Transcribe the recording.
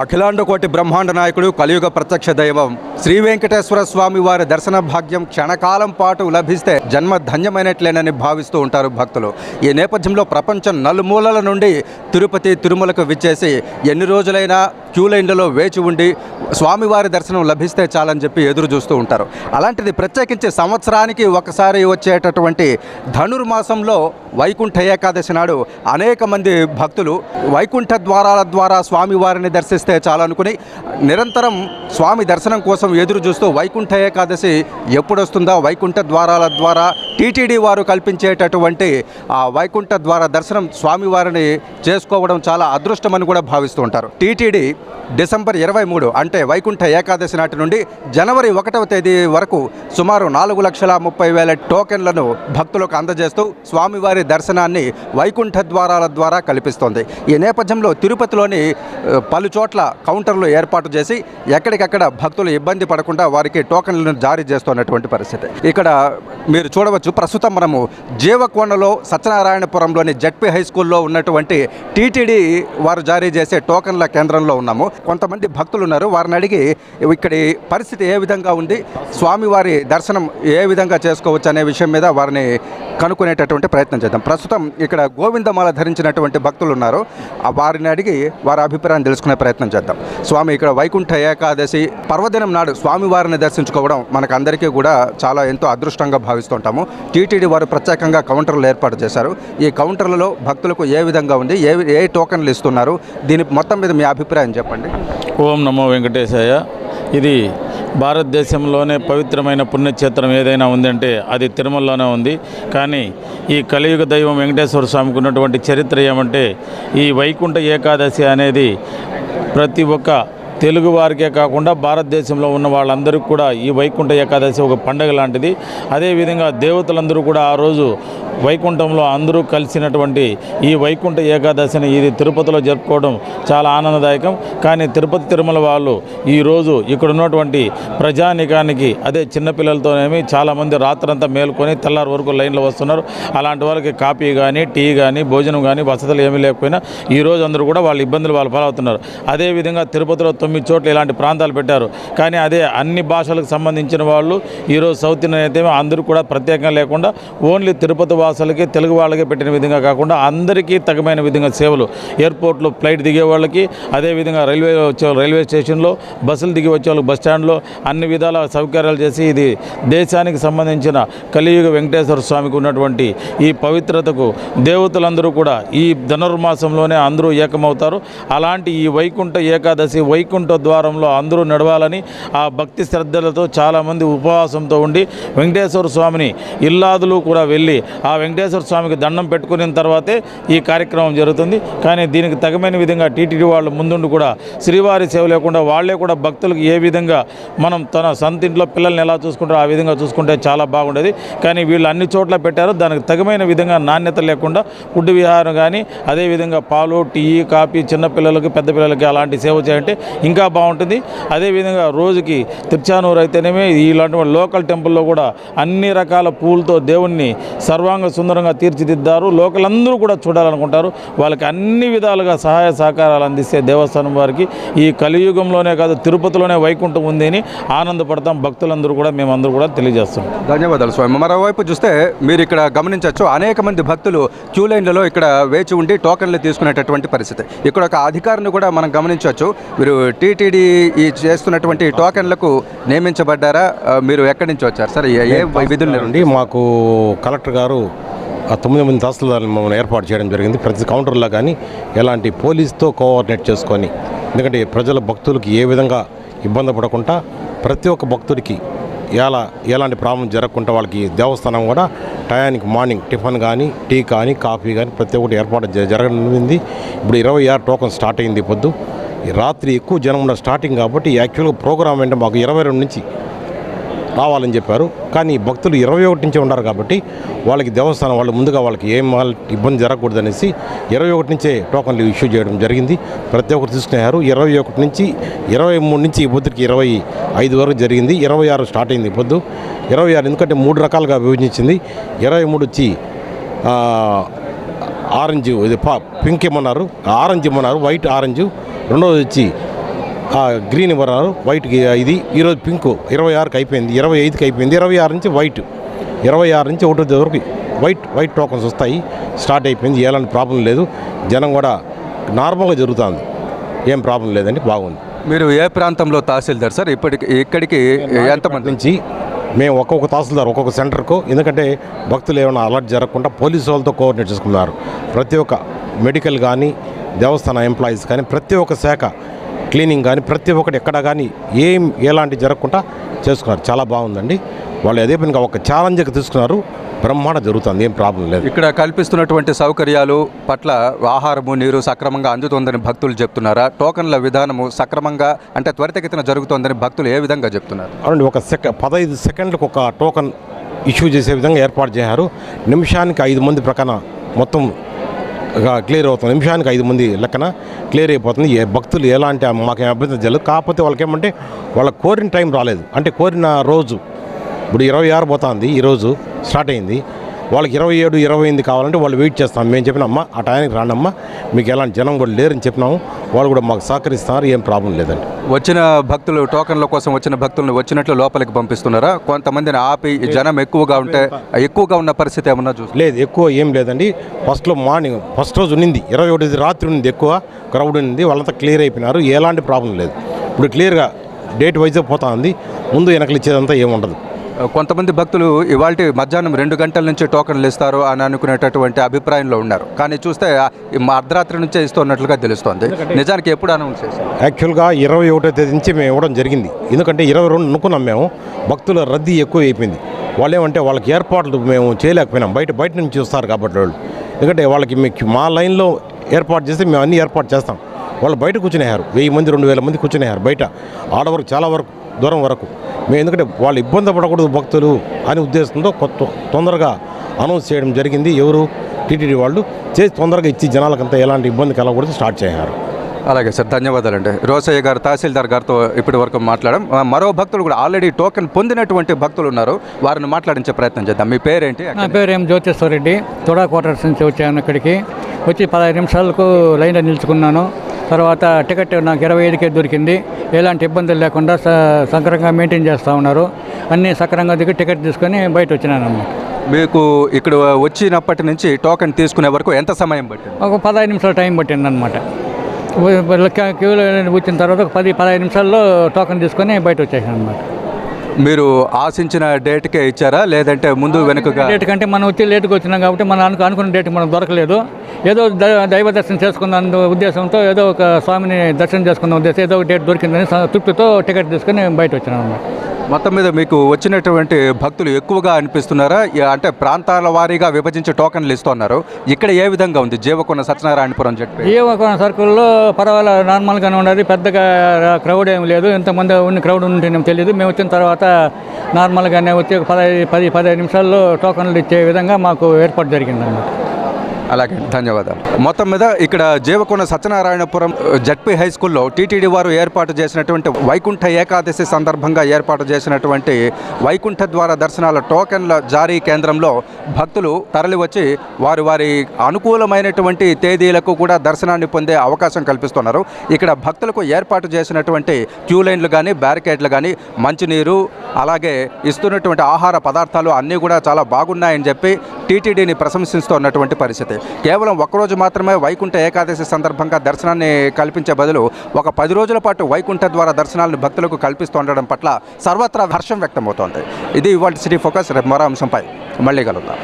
అఖిలాండకోటి బ్రహ్మాండ నాయకుడు కలియుగ ప్రత్యక్ష దైవం శ్రీ వెంకటేశ్వర స్వామి వారి దర్శన భాగ్యం క్షణకాలం పాటు లభిస్తే జన్మ ధన్యమైనట్లేనని భావిస్తూ ఉంటారు భక్తులు. ఈ నేపథ్యంలో ప్రపంచం నలుమూలల నుండి తిరుపతి తిరుమలకు విచ్చేసి ఎన్ని రోజులైనా క్యూ లైన్లలో వేచి ఉండి స్వామివారి దర్శనం లభిస్తే చాలని చెప్పి ఎదురు చూస్తూ ఉంటారు. అలాంటిది ప్రత్యేకించి సంవత్సరానికి ఒకసారి వచ్చేటటువంటి ధనుర్మాసంలో వైకుంఠ ఏకాదశి నాడు అనేక మంది భక్తులు వైకుంఠ ద్వారాల ద్వారా స్వామివారిని దర్శిస్తే చాలనుకుని నిరంతరం స్వామి దర్శనం కోసం ఎదురు చూస్తూ వైకుంఠ ఏకాదశి ఎప్పుడొస్తుందా, వైకుంఠ ద్వారాల ద్వారా టీటీడీ వారు కల్పించేటటువంటి ఆ వైకుంఠ ద్వార దర్శనం స్వామివారిని చేసుకోవడం చాలా అదృష్టమని కూడా భావిస్తూ ఉంటారు. టీటీడీ డిసెంబర్ 23 అంటే వైకుంఠ ఏకాదశి నాటి నుండి జనవరి 1వ తేదీ వరకు సుమారు 4,30,000 టోకెన్లను భక్తులకు అందజేస్తూ స్వామివారి దర్శనాన్ని వైకుంఠ ద్వారాల ద్వారా కల్పిస్తోంది. ఈ నేపథ్యంలో తిరుపతిలోని పలు చోట్ల కౌంటర్లు ఏర్పాటు చేసి ఎక్కడికక్కడ భక్తులు ఇబ్బంది పడకుండా వారికి టోకెన్లను జారీ చేస్తున్నటువంటి పరిస్థితి. ఇక్కడ మీరు చూడవచ్చు, ప్రస్తుతం మనము జీవకోణలో సత్యనారాయణపురంలోని జడ్పీ హై స్కూల్లో ఉన్నటువంటి టీటీడీ వారు జారీ చేసే టోకెన్ల కేంద్రంలో ఉన్నాము. కొంతమంది భక్తులు ఉన్నారు, వారిని అడిగి ఇక్కడి పరిస్థితి ఏ విధంగా ఉంది, స్వామివారి దర్శనం ఏ విధంగా చేసుకోవచ్చు అనే విషయం మీద వారిని కనుక్కునేటటువంటి ప్రయత్నం చేద్దాం. ప్రస్తుతం ఇక్కడ గోవిందమాల ధరించినటువంటి భక్తులు ఉన్నారు, వారిని అడిగి వారి అభిప్రాయం తెలుసుకునే ప్రయత్నం చేద్దాం. స్వామి, ఇక్కడ వైకుంఠ ఏకాదశి పర్వదినం నాడు స్వామివారిని దర్శించుకోవడం మనకు అందరికీ కూడా చాలా ఎంతో అదృష్టంగా భావిస్తుంటాము. టీటీడీ వారు ప్రత్యేకంగా కౌంటర్లు ఏర్పాటు చేశారు. ఈ కౌంటర్లలో భక్తులకు ఏ విధంగా ఉంది, ఏ టోకెన్లు ఇస్తున్నారు, దీని మొత్తం మీద మీ అభిప్రాయం చెప్పండి. ఓం నమో వెంకటేశాయ. ఇది భారతదేశంలోనే పవిత్రమైన పుణ్యక్షేత్రం ఏదైనా ఉందంటే అది తిరుమలలోనే ఉంది. కానీ ఈ కలియుగ దైవం వెంకటేశ్వర స్వామికి ఉన్నటువంటి చరిత్ర ఏమంటే, ఈ వైకుంఠ ఏకాదశి అనేది ప్రతి ఒక్క తెలుగు వారికే కాకుండా భారతదేశంలో ఉన్న వాళ్ళందరికీ కూడా ఈ వైకుంఠ ఏకాదశి ఒక పండగ లాంటిది. అదేవిధంగా దేవతలందరూ కూడా ఆ రోజు వైకుంఠంలో అందరూ కలిసినటువంటి ఈ వైకుంఠ ఏకాదశిని ఇది తిరుపతిలో జరుపుకోవడం చాలా ఆనందదాయకం. కానీ తిరుపతి తిరుమల వాళ్ళు ఈరోజు ఇక్కడ ఉన్నటువంటి ప్రజానికానికి, అదే చిన్నపిల్లలతోనేమి చాలామంది రాత్రంతా మేలుకొని తెల్లారి వరకు లైన్లో వస్తున్నారు. అలాంటి వాళ్ళకి కాఫీ కానీ, టీ కానీ, భోజనం కానీ వసతులు ఏమీ లేకపోయినా ఈరోజు అందరూ కూడా వాళ్ళ ఇబ్బందులు వాళ్ళు పాలవుతున్నారు. అదేవిధంగా తిరుపతిలో 9 చోట్ల ఇలాంటి ప్రాంతాలు పెట్టారు. కానీ అదే అన్ని భాషలకు సంబంధించిన వాళ్ళు ఈరోజు సౌత్ ఇండియన్ అయితే అందరూ కూడా ప్రత్యేకంగా లేకుండా ఓన్లీ తిరుపతి వాసులకి, తెలుగు వాళ్ళకి పెట్టిన విధంగా కాకుండా అందరికీ తగిన విధంగా సేవలు, ఎయిర్పోర్ట్లో ఫ్లైట్ దిగే వాళ్ళకి, అదేవిధంగా రైల్వే స్టేషన్లో బస్సులు దిగి వచ్చే వాళ్ళకి బస్ స్టాండ్లో అన్ని విధాల సౌకర్యాలు చేసి ఇది దేశానికి సంబంధించిన కలియుగ వెంకటేశ్వర స్వామికి ఉన్నటువంటి ఈ పవిత్రతకు దేవతలందరూ కూడా ఈ ధనుర్మాసంలోనే అందరూ ఏకమవుతారు. అలాంటి ఈ వైకుంఠ ఏకాదశి వైకుంఠ ద్వారంలో అందరూ నడవాలని ఆ భక్తి శ్రద్ధలతో చాలామంది ఉపవాసంతో ఉండి వెంకటేశ్వర స్వామిని ఇల్లాదులు కూడా వెళ్ళి ఆ వెంకటేశ్వర స్వామికి దండం పెట్టుకున్న తర్వాతే ఈ కార్యక్రమం జరుగుతుంది. కానీ దీనికి తగిన విధంగా టీటీడీ వాళ్ళు ముందుండి కూడా శ్రీవారి సేవ లేకుండా వాళ్ళే కూడా భక్తులకు ఏ విధంగా మనం తన సొంత ఇంట్లో పిల్లల్ని ఎలా చూసుకుంటారో ఆ విధంగా చూసుకుంటే చాలా బాగుండేది. కానీ వీళ్ళు అన్ని చోట్ల పెట్టారు, దానికి తగిన విధంగా నాణ్యత లేకుండా ఫుడ్ విహారం కానీ, అదేవిధంగా పాలు, టీ, కాఫీ చిన్నపిల్లలకి పెద్ద పిల్లలకి అలాంటి సేవ చేయంటే ఇంకా బాగుంటుంది. అదేవిధంగా రోజుకి తిరుచానూరు అయితేనేమి ఇలాంటి లోకల్ టెంపుల్లో కూడా అన్ని రకాల పూలతో దేవుణ్ణి సర్వాంగ సుందరంగా తీర్చిదిద్దారు. లోకల్ అందరూ కూడా చూడాలనుకుంటారు. వాళ్ళకి అన్ని విధాలుగా సహాయ సహకారాలు అందిస్తే దేవస్థానం వారికి ఈ కలియుగంలోనే కాదు తిరుపతిలోనే వైకుంఠం ఉంది అని ఆనందపడతాం భక్తులందరూ కూడా, మేమందరూ కూడా తెలియజేస్తాం. ధన్యవాదాలు స్వామి. మరోవైపు చూస్తే మీరు ఇక్కడ గమనించవచ్చు, అనేక మంది భక్తులు క్యూ లైన్లలో ఇక్కడ వేచి ఉండి టోకెన్లు తీసుకునేటటువంటి పరిస్థితి. ఇక్కడ ఒక అధికారిని కూడా మనం గమనించవచ్చు. మీరు టీటీడీ ఈ చేస్తున్నటువంటి టోకెన్లకు నియమించబడ్డారా? మీరు ఎక్కడి నుంచి వచ్చారు సార్? ఏ విధులు నుండి? మాకు కలెక్టర్ గారు 9 మంది తహసీల్దార్లను మమ్మల్ని ఏర్పాటు చేయడం జరిగింది. ప్రతి కౌంటర్లో కానీ ఎలాంటి పోలీస్తో కోఆర్డినేట్ చేసుకొని, ఎందుకంటే ప్రజల భక్తులకి ఏ విధంగా ఇబ్బంది పడకుండా ప్రతి ఒక్క భక్తుడికి ఎలాంటి ప్రాబ్లం జరగకుండా వాళ్ళకి దేవస్థానం కూడా టయానికి మార్నింగ్ టిఫిన్ కానీ, టీ కానీ, కాఫీ కానీ ప్రతి ఒక్కటి ఏర్పాటు జరగనుంది. ఇప్పుడు 26 టోకెన్ స్టార్ట్ అయింది. పొద్దు రాత్రి ఎక్కువ జనం ఉన్న స్టార్టింగ్ కాబట్టి యాక్చువల్గా ప్రోగ్రామ్ అంటే మాకు 22 నుంచి రావాలని చెప్పారు. కానీ భక్తులు 21 నుంచే ఉన్నారు కాబట్టి వాళ్ళకి దేవస్థానం వాళ్ళు ముందుగా వాళ్ళకి ఏం ఇబ్బంది జరగకూడదు అనేసి 21 నుంచే టోకన్లు ఇష్యూ చేయడం జరిగింది. ప్రతి ఒక్కరు తీసుకున్నారు. 21 నుంచి 23 నుంచి ఈ పొద్దుకి 25 వరకు జరిగింది. 26 స్టార్ట్ అయింది పొద్దు. 26 ఎందుకంటే 3 రకాలుగా విభజించింది. 23 వచ్చి ఆరెంజ్, ఇది పింక్ ఇమ్మన్నారు, ఆరెంజ్ ఇమ్మన్నారు, వైట్ ఆరెంజ్. రెండవది వచ్చి గ్రీన్ ఇవ్వన్నారు, వైట్కి ఇది ఈరోజు పింక్ 26కి అయిపోయింది, 25కి అయిపోయింది, 26 నుంచి వైట్, 26 నుంచి 1 వరకు వైట్ టోకన్స్ వస్తాయి. స్టార్ట్ అయిపోయింది, ఎలాంటి ప్రాబ్లం లేదు. జనం కూడా నార్మల్గా జరుగుతుంది, ఏం ప్రాబ్లం లేదండి, బాగుంది. మీరు ఏ ప్రాంతంలో తహసీల్దార్ సార్? ఇక్కడికి ఎంతమంది నుంచి మేము ఒక్కొక్క తహసీల్దార్ ఒక్కొక్క సెంటర్కు, ఎందుకంటే భక్తులు ఏమైనా అలర్ట్ జరగకుండా పోలీసు వాళ్ళతో కోఆర్డినేట్ చేసుకున్నారు. ప్రతి ఒక్క మెడికల్ కానీ, దేవస్థాన ఎంప్లాయీస్ కానీ, ప్రతి ఒక్క శాఖ క్లీనింగ్ కానీ, ప్రతి ఒక్కటి ఎక్కడ కానీ ఎలాంటి జరగకుండా చేసుకున్నారు. చాలా బాగుందండి. వాళ్ళు అదే పనిగా ఒక ఛాలెంజ్కి తీసుకున్నారు, బ్రహ్మాండ జరుగుతుంది, ఏం ప్రాబ్లం లేదు. ఇక్కడ కల్పిస్తున్నటువంటి సౌకర్యాలు పట్ల ఆహారము నీరు సక్రమంగా అందుతోందని భక్తులు చెప్తున్నారా? టోకన్ల విధానము సక్రమంగా అంటే త్వరితగతిన జరుగుతోందని భక్తులు ఏ విధంగా చెప్తున్నారు? అవునండి, 15 సెకండ్లకు ఒక టోకన్ ఇష్యూ చేసే విధంగా ఏర్పాటు చేశారు. నిమిషానికి 5 మంది ప్రక్కన మొత్తం క్లియర్ అవుతుంది. నిమిషానికి 5 మంది లెక్కన క్లియర్ అయిపోతుంది. భక్తులు ఎలాంటి మాకేం అభ్యంతరం చేయలేదు. కాకపోతే వాళ్ళకి ఏమంటే వాళ్ళ కోరిన టైం రాలేదు, అంటే కోరిన రోజు ఇప్పుడు 26 పోతుంది, ఈరోజు స్టార్ట్ అయింది. వాళ్ళకి 27, 28 కావాలంటే వాళ్ళు వెయిట్ చేస్తాం. మేము చెప్పినమ్మా ఆ టైంకి రానమ్మా, మీకు ఎలాంటి జనం కూడా లేరని చెప్పినాము. వాళ్ళు కూడా మాకు సహకరిస్తున్నారు, ఏం ప్రాబ్లం లేదండి. వచ్చిన భక్తులు టోకన్ల కోసం వచ్చిన భక్తులను వచ్చినట్లు లోపలికి పంపిస్తున్నారా? కొంతమందిని ఆపి జనం ఎక్కువగా ఉన్న పరిస్థితి ఏమన్నా చూసి? లేదు, ఎక్కువ ఏం లేదండి. ఫస్ట్ రోజు ఉన్నింది, 21 రాత్రి ఉన్నింది, ఎక్కువ క్రౌడ్ ఉన్నింది. వాళ్ళంతా క్లియర్ అయిపోయినారు, ఎలాంటి ప్రాబ్లం లేదు. ఇప్పుడు క్లియర్గా డేట్ వైజ్గా పోతా ఉంది. ముందు వెనకలు ఇచ్చేదంతా ఏముండదు. కొంతమంది భక్తులు ఇవాళ మధ్యాహ్నం 2 గంటల నుంచి టోకన్లు ఇస్తారు అని అనుకునేటటువంటి అభిప్రాయంలో ఉన్నారు. కానీ చూస్తే అర్ధరాత్రి నుంచే ఇస్తున్నట్లుగా తెలుస్తోంది. నిజానికి ఎప్పుడు అనౌన్స్ చేశారు? యాక్చువల్గా 21వ తేదీ నుంచి మేము ఇవ్వడం జరిగింది. ఎందుకంటే 22 అనుకున్నాం మేము. భక్తుల రద్దీ ఎక్కువ అయిపోయింది. వాళ్ళు ఏమంటే వాళ్ళకి ఏర్పాట్లు మేము చేయలేకపోయినాం. బయట నుంచి వస్తారు కాబట్టి వాళ్ళు, ఎందుకంటే వాళ్ళకి మా లైన్లో ఏర్పాటు చేస్తే మేము అన్నీ ఏర్పాటు చేస్తాం. వాళ్ళు బయట కూర్చునేయారు, 1000 మంది 2000 మంది కూర్చునేయారు బయట, ఆడవరకు చాలా వరకు దూరం వరకు. మేము ఎందుకంటే వాళ్ళు ఇబ్బంది పడకూడదు భక్తులు అనే ఉద్దేశంతో తొందరగా అనౌన్స్ చేయడం జరిగింది. ఎవరు టీటీడీ వాళ్ళు చేసి తొందరగా ఇచ్చి జనాలకంతా ఎలాంటి ఇబ్బంది కలగకూడదు స్టార్ట్ చేశారు. అలాగే సార్, ధన్యవాదాలండి. రోసయ్య గారు తహసీల్దార్ గారితో ఇప్పటి వరకు మాట్లాడాం. మరో భక్తులు కూడా ఆల్రెడీ టోకెన్ పొందినటువంటి భక్తులు ఉన్నారు, వారిని మాట్లాడించే ప్రయత్నం చేద్దాం. మీ పేరేంటి? నా పేరు జ్యోతిశ్వర రెడ్డి. తొడా క్వార్టర్స్ నుంచి వచ్చాను. ఇక్కడికి వచ్చి 15 నిమిషాలకు లైన్లో నిల్చుకున్నాను. తర్వాత టికెట్ నాకు 25కే దొరికింది. ఎలాంటి ఇబ్బందులు లేకుండా సక్రమంగా మెయింటైన్ చేస్తూ ఉన్నారు. అన్నీ సక్రమంగా దిగి టికెట్ తీసుకొని బయట వచ్చినాను అన్నమాట. మీకు ఇక్కడ వచ్చినప్పటి నుంచి టోకెన్ తీసుకునే వరకు ఎంత సమయం పట్టింది? ఒక 15 నిమిషాలు టైం పట్టింది అనమాట. క్యూలో వచ్చిన తర్వాత ఒక 10-15 నిమిషాల్లో టోకెన్ తీసుకొని బయట వచ్చేసాను అనమాట. మీరు ఆశించిన డేట్కే ఇచ్చారా, లేదంటే ముందు వెనుకగా? డేట్ కంటే మనం వచ్చి లేటుగా వచ్చినాం కాబట్టి మనం అనుకున్న డేట్ మనకు దొరకలేదు. ఏదో దైవ దర్శనం చేసుకున్న ఉద్దేశంతో, ఏదో ఒక స్వామిని దర్శనం చేసుకున్న ఉద్దేశం, ఏదో ఒక డేట్ దొరికిందని తృప్తితో టికెట్ తీసుకొని బయట వచ్చినాం అన్నమాట. మొత్తం మీద మీకు వచ్చినటువంటి భక్తులు ఎక్కువగా అనిపిస్తున్నారా? అంటే ప్రాంతాల వారీగా విభజించి టోకన్లు ఇస్తున్నారు. ఇక్కడ ఏ విధంగా ఉంది? జీవకొండ సత్యనారాయణపురం చెప్పి జీవకొండ సర్కిల్లో పర్వాలేదు, నార్మల్గానే ఉన్నది. పెద్దగా క్రౌడ్ ఏమి లేదు. ఎంతమంది క్రౌడ్ ఉంటేనేమో తెలియదు. మేము వచ్చిన తర్వాత నార్మల్గానే వచ్చి 10-15 నిమిషాల్లో టోకన్లు ఇచ్చే విధంగా మాకు ఏర్పాటు జరిగిందన్నమాట. అలాగే, ధన్యవాదాలు. మొత్తం మీద ఇక్కడ జీవకొండ సత్యనారాయణపురం జడ్పీ హై స్కూల్లో టీటీడీ వారు ఏర్పాటు చేసినటువంటి వైకుంఠ ఏకాదశి సందర్భంగా ఏర్పాటు చేసినటువంటి వైకుంఠ ద్వార దర్శనాల టోకెన్ల జారీ కేంద్రంలో భక్తులు తరలి వచ్చి వారి అనుకూలమైనటువంటి తేదీలకు కూడా దర్శనాన్ని పొందే అవకాశం కల్పిస్తున్నారు. ఇక్కడ భక్తులకు ఏర్పాటు చేసినటువంటి క్యూ లైన్లు కానీ, బ్యారికేడ్లు కానీ, మంచినీరు, అలాగే ఇస్తున్నటువంటి ఆహార పదార్థాలు అన్నీ కూడా చాలా బాగున్నాయని చెప్పి టీటీడీని ప్రశంసిస్తున్నటువంటి పరిస్థితి. కేవలం ఒక్కరోజు మాత్రమే వైకుంఠ ఏకాదశి సందర్భంగా దర్శనాన్ని కల్పించే బదులు ఒక 10 రోజుల పాటు వైకుంఠ ద్వారా దర్శనాలను భక్తులకు కల్పిస్తుండడం పట్ల సర్వత్రా హర్షం వ్యక్తమవుతోంది. ఇది ఇవాళ సిటీ ఫోకస్. రేపు మరో అంశంపై మళ్ళీ కలుద్దాం.